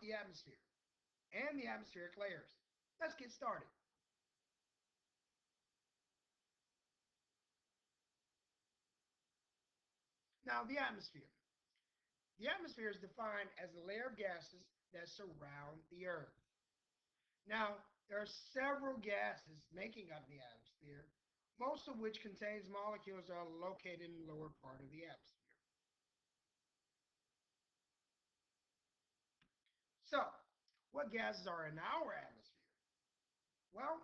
the atmosphere and the atmospheric layers. Let's get started. Now, the atmosphere. The atmosphere is defined as the layer of gases that surround the Earth. Now, there are several gases making up the atmosphere, most of which contains molecules that are located in the lower part of the atmosphere. So, what gases are in our atmosphere? Well,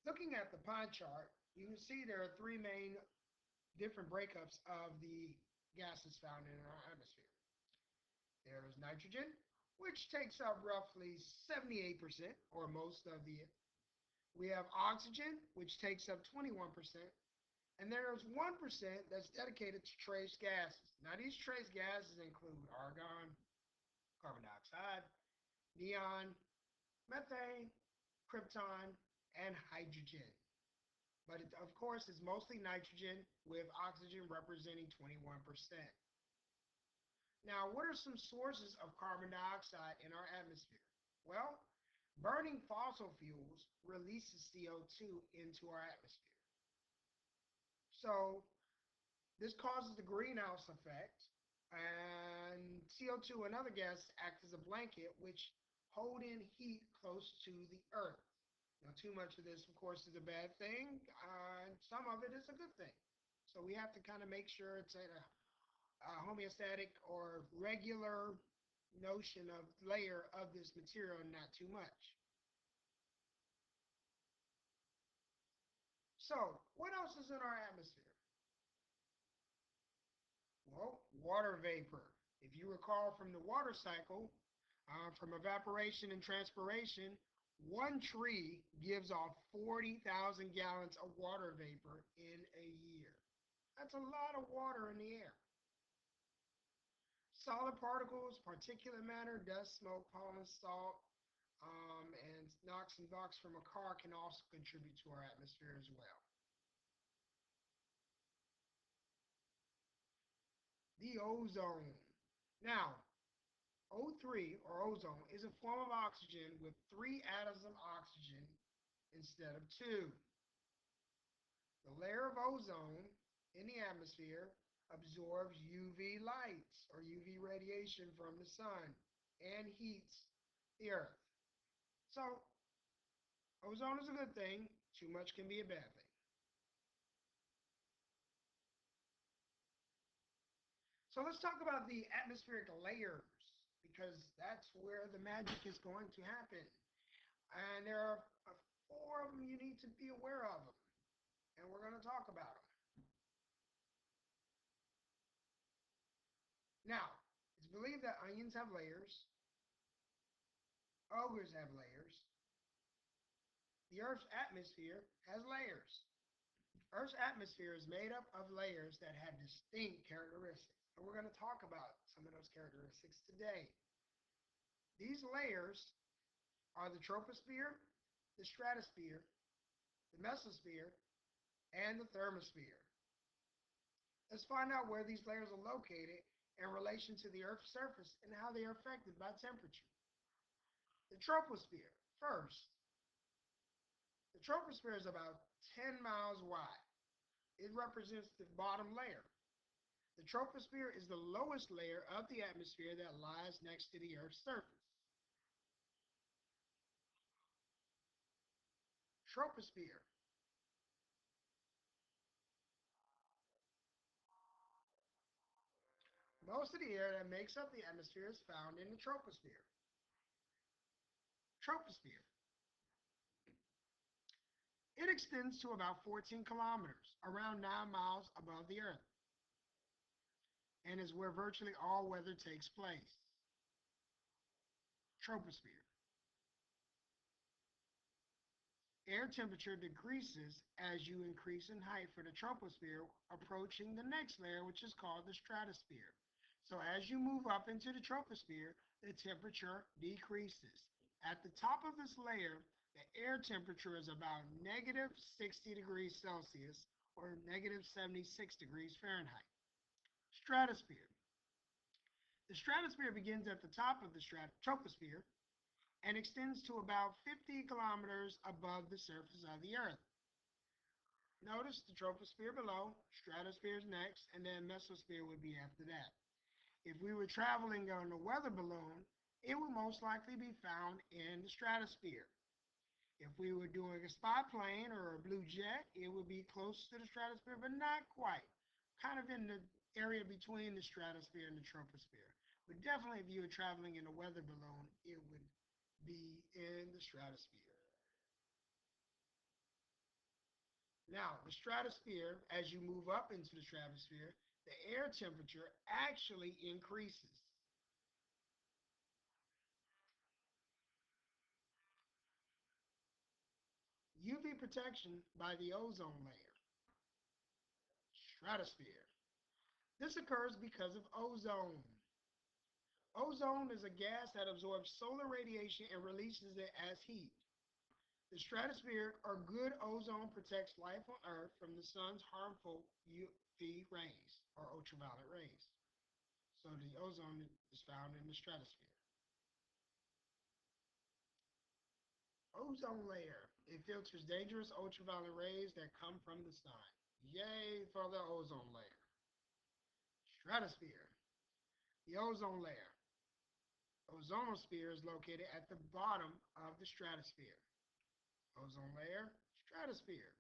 looking at the pie chart, you can see there are three main different breakups of the gases found in our atmosphere. There is nitrogen, which takes up roughly 78% or most of the. We have oxygen, which takes up 21%. And there's 1% that's dedicated to trace gases. Now, these trace gases include argon, carbon dioxide, neon, methane, krypton, and hydrogen. But it, of course, it's mostly nitrogen, with oxygen representing 21%. Now, what are some sources of carbon dioxide in our atmosphere? Well, burning fossil fuels releases CO2 into our atmosphere. So this causes the greenhouse effect, and CO2 and other gases act as a blanket which hold in heat close to the Earth. Now, too much of this, of course, is a bad thing, and some of it is a good thing. So we have to kind of make sure it's at a homeostatic or regular notion of layer of this material and not too much. So, what else is in our atmosphere? Well, water vapor. If you recall from the water cycle, from evaporation and transpiration, one tree gives off 40,000 gallons of water vapor in a year. That's a lot of water in the air. Solid particles, particulate matter, dust, smoke, pollen, salt, and NOx and VOx from a car can also contribute to our atmosphere as well. The ozone. Now, O3 or ozone is a form of oxygen with 3 atoms of oxygen instead of 2. The layer of ozone in the atmosphere absorbs UV lights or UV radiation from the sun and heats the earth. So, ozone is a good thing. Too much can be a bad thing. So let's talk about the atmospheric layers, because that's where the magic is going to happen. And there are 4 of them you need to be aware of them. And we're going to talk about them. Now, it's believed that onions have layers. Ogres have layers. The Earth's atmosphere has layers. Earth's atmosphere is made up of layers that have distinct characteristics. And we're going to talk about some of those characteristics today. These layers are the troposphere, the stratosphere, the mesosphere, and the thermosphere. Let's find out where these layers are located in relation to the Earth's surface and how they are affected by temperature. The troposphere, first. The troposphere is about 10 miles wide. It represents the bottom layer. The troposphere is the lowest layer of the atmosphere that lies next to the Earth's surface. Troposphere. Most of the air that makes up the atmosphere is found in the troposphere. Troposphere. It extends to about 14 kilometers, around 9 miles above the Earth, and is where virtually all weather takes place. Troposphere. Air temperature decreases as you increase in height for the troposphere, approaching the next layer, which is called the stratosphere. So as you move up into the troposphere, the temperature decreases. At the top of this layer, the air temperature is about negative 60 degrees Celsius or negative 76 degrees Fahrenheit. Stratosphere. The stratosphere begins at the top of the troposphere and extends to about 50 kilometers above the surface of the Earth. Notice the troposphere below, stratosphere is next, and then mesosphere would be after that. If we were traveling on a weather balloon, it would most likely be found in the stratosphere. If we were doing a spy plane or a blue jet, it would be close to the stratosphere, but not quite. Kind of in the area between the stratosphere and the troposphere. But definitely if you were traveling in a weather balloon, it would be in the stratosphere. Now, the stratosphere, as you move up into the stratosphere, the air temperature actually increases. UV protection by the ozone layer. Stratosphere. This occurs because of ozone. Ozone is a gas that absorbs solar radiation and releases it as heat. The stratosphere or good ozone protects life on Earth from the sun's harmful UV rays or ultraviolet rays. So the ozone is found in the stratosphere. Ozone layer. It filters dangerous ultraviolet rays that come from the sun. Yay for the ozone layer. Stratosphere. The ozone layer. Ozonosphere is located at the bottom of the stratosphere. Ozone layer, stratosphere.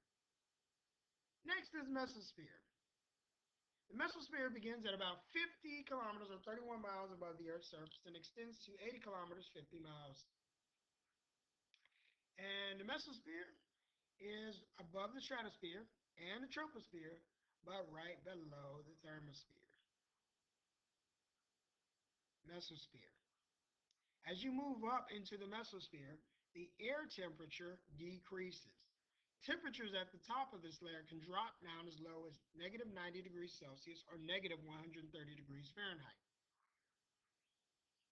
Next is mesosphere. The mesosphere begins at about 50 kilometers or 31 miles above the Earth's surface and extends to 80 kilometers, 50 miles. And the mesosphere is above the stratosphere and the troposphere, but right below the thermosphere. Mesosphere. As you move up into the mesosphere, the air temperature decreases. Temperatures at the top of this layer can drop down as low as negative 90 degrees Celsius or negative 130 degrees Fahrenheit.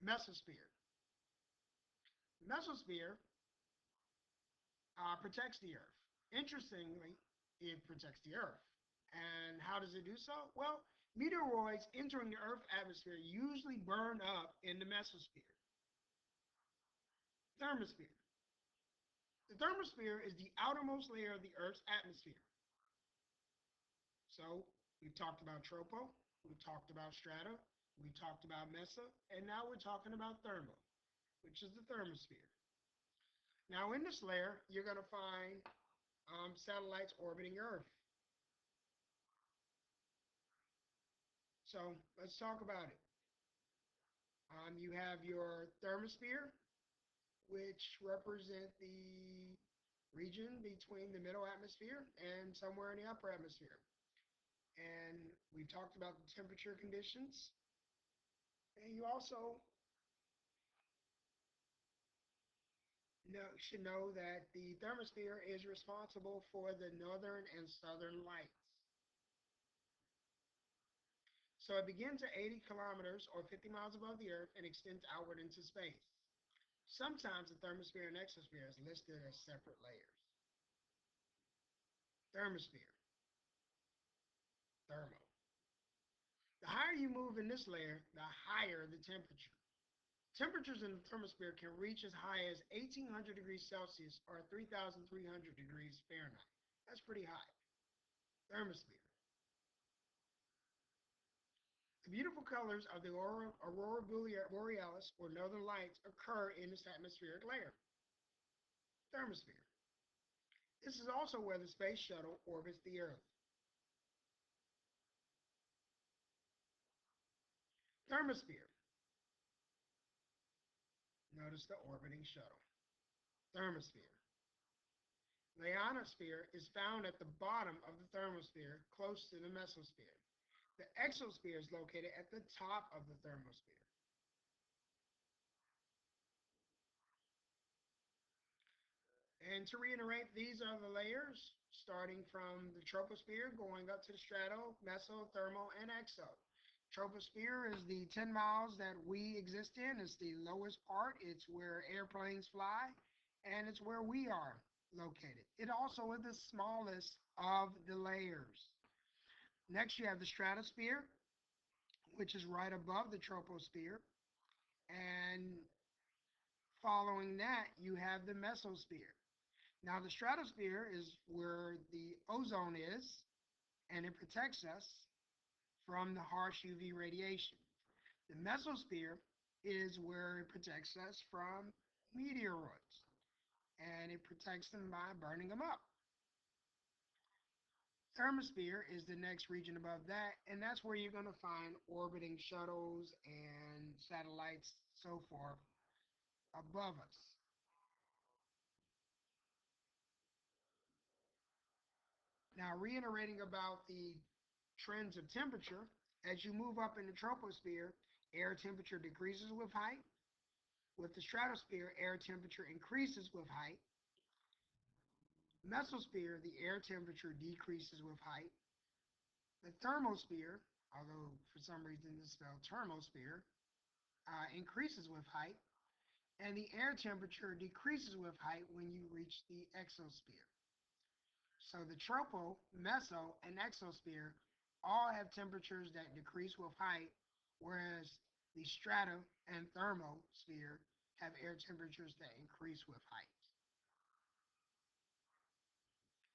Mesosphere. Mesosphere protects the Earth. Interestingly, it protects the Earth. And how does it do so? Well, meteoroids entering the Earth's atmosphere usually burn up in the mesosphere. Thermosphere. The thermosphere is the outermost layer of the Earth's atmosphere. So we've talked about tropo, we've talked about strata, we talked about meso, and now we're talking about thermo, which is the thermosphere. Now in this layer, you're going to find satellites orbiting Earth. So let's talk about it. You have your thermosphere, which represent the region between the middle atmosphere and somewhere in the upper atmosphere. And we've talked about the temperature conditions. And you also should know that the thermosphere is responsible for the northern and southern lights. So it begins at 80 kilometers or 50 miles above the Earth and extends outward into space. Sometimes the thermosphere and exosphere is listed as separate layers. Thermosphere, thermo. The higher you move in this layer, the higher the temperature. Temperatures in the thermosphere can reach as high as 1800 degrees Celsius or 3300 degrees Fahrenheit. That's pretty high. Thermosphere. The beautiful colors of the aurora borealis or northern lights occur in this atmospheric layer. Thermosphere. This is also where the space shuttle orbits the Earth. Thermosphere. Notice the orbiting shuttle. Thermosphere. The ionosphere is found at the bottom of the thermosphere, close to the mesosphere. The exosphere is located at the top of the thermosphere. And to reiterate, these are the layers, starting from the troposphere, going up to the strato, meso, thermo, and exo. Troposphere is the 10 miles that we exist in. It's the lowest part. It's where airplanes fly, and it's where we are located. It also is the smallest of the layers. Next, you have the stratosphere, which is right above the troposphere. And following that, you have the mesosphere. Now, the stratosphere is where the ozone is, and it protects us from the harsh UV radiation. The mesosphere is where it protects us from meteoroids, and it protects them by burning them up. Thermosphere is the next region above that, and that's where you're going to find orbiting shuttles and satellites, so forth, above us. Now, reiterating about the trends of temperature, as you move up in the troposphere, air temperature decreases with height. With the stratosphere, air temperature increases with height. Mesosphere, the air temperature decreases with height. The thermosphere, although for some reason it's spelled thermosphere, increases with height. And the air temperature decreases with height when you reach the exosphere. So the tropo, meso, and exosphere all have temperatures that decrease with height, whereas the strato and thermosphere have air temperatures that increase with height.